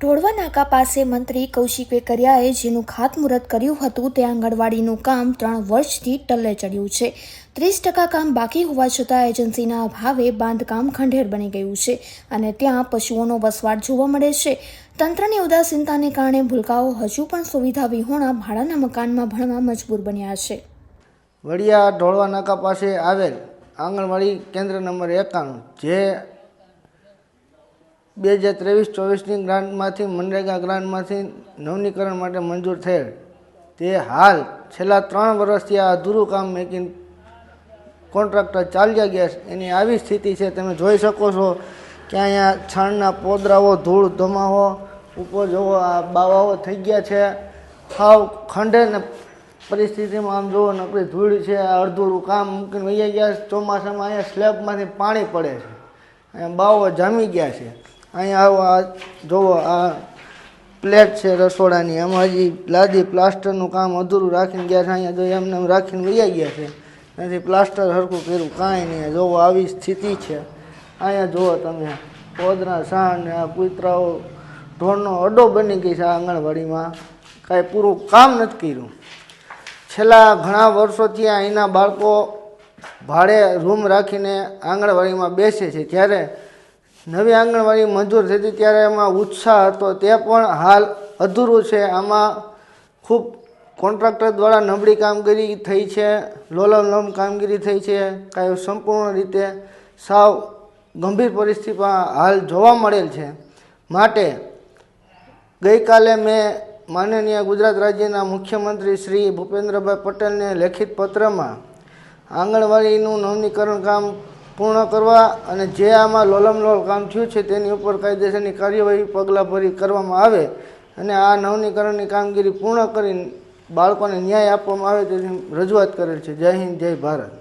ઢોળવા નાકા પાસે મંત્રી કૌશિક વેકરિયાએ જેનું ખાતમુહૂર્ત કર્યું હતું તે આંગણવાડીનું કામ 3 વર્ષથી ટલ્લે ચડ્યું છે। 30% કામ બાકી હોવા છતાં એજન્સીના અભાવે બાંધકામ ખંડેર બની ગયું છે અને ત્યાં પશુઓનો વસવાટ જોવા મળે છે। તંત્રની ઉદાસીનતાને કારણે ભૂલકાઓ હજુ પણ સુવિધા વિહોણા ભાડાના મકાનમાં ભણવા મજબૂર બન્યા છે। વડિયા ઢોળવા નાકા પાસે આવેલ આંગણવાડી કેન્દ્ર નંબર 91 જે 2023-24ની ગ્રાન્ટમાંથી મનરેગા ગ્રાન્ટમાંથી નવીનીકરણ માટે મંજૂર થયેલ તે હાલ છેલ્લા 3 વર્ષથી આ અધૂરું કામ મેકીને કોન્ટ્રાક્ટર ચાલ્યા ગયા છે। એની આવી સ્થિતિ છે। તમે જોઈ શકો છો કે અહીંયા છાણના પોદરાઓ ધૂળ ધમાવો ઉપર જોવો આ બાવાઓ થઈ ગયા છે। સાવ ખંડેર પરિસ્થિતિમાં આમ જોવો નકરી ધૂળ છે। આ અડધું કામ મૂકીને વહી ગયા છે। ચોમાસામાં અહીંયા સ્લેબમાંથી પાણી પડે છે, અહીંયા બાવો જામી ગયા છે। અહીંયા આવો આ જોવો આ પ્લેટ છે રસોડાની, એમાં હજી લાદી પ્લાસ્ટરનું કામ અધૂરું રાખીને ગયા છે। અહીંયા જો એમને રાખીને વહી ગયા છે, નથી પ્લાસ્ટર સરખું કર્યું કાંઈ નહીં। જોવો આવી સ્થિતિ છે। અહીંયા જુઓ તમે પોદરા સાણ ને આ કૂતરાઓ ઢોરનો અડ્ડો બની ગઈ છે। આ આંગણવાડીમાં કાંઈ પૂરું કામ નથી કર્યું। છેલ્લા ઘણા વર્ષોથી અહીંના બાળકો ભાડે રૂમ રાખીને આંગણવાડીમાં બેસે છે। ત્યારે નવી આંગણવાડી મંજૂર થઈ હતી ત્યારે એમાં ઉત્સાહ હતો, તે પણ હાલ અધૂરું છે। આમાં ખૂબ કોન્ટ્રાક્ટર દ્વારા નબળી કામગીરી થઈ છે, લોલમ કામગીરી થઈ છે। કાંઈ સંપૂર્ણ રીતે સાવ ગંભીર પરિસ્થિતિમાં હાલ જોવા મળેલ છે। માટે ગઈકાલે મેં માનનીય ગુજરાત રાજ્યના મુખ્યમંત્રી શ્રી ભૂપેન્દ્રભાઈ પટેલને લેખિત પત્રમાં આંગણવાડીનું નવીનીકરણ કામ પૂર્ણ કરવા અને જે આમાં લોલમલોલ કામ થયું છે તેની ઉપર કાયદેસરની કાર્યવાહી પગલાં ભરી કરવામાં આવે અને આ નવીનીકરણની કામગીરી પૂર્ણ કરીને બાળકોને ન્યાય આપવામાં આવે તેની રજૂઆત કરેલ છે। જય હિન્દ, જય ભારત।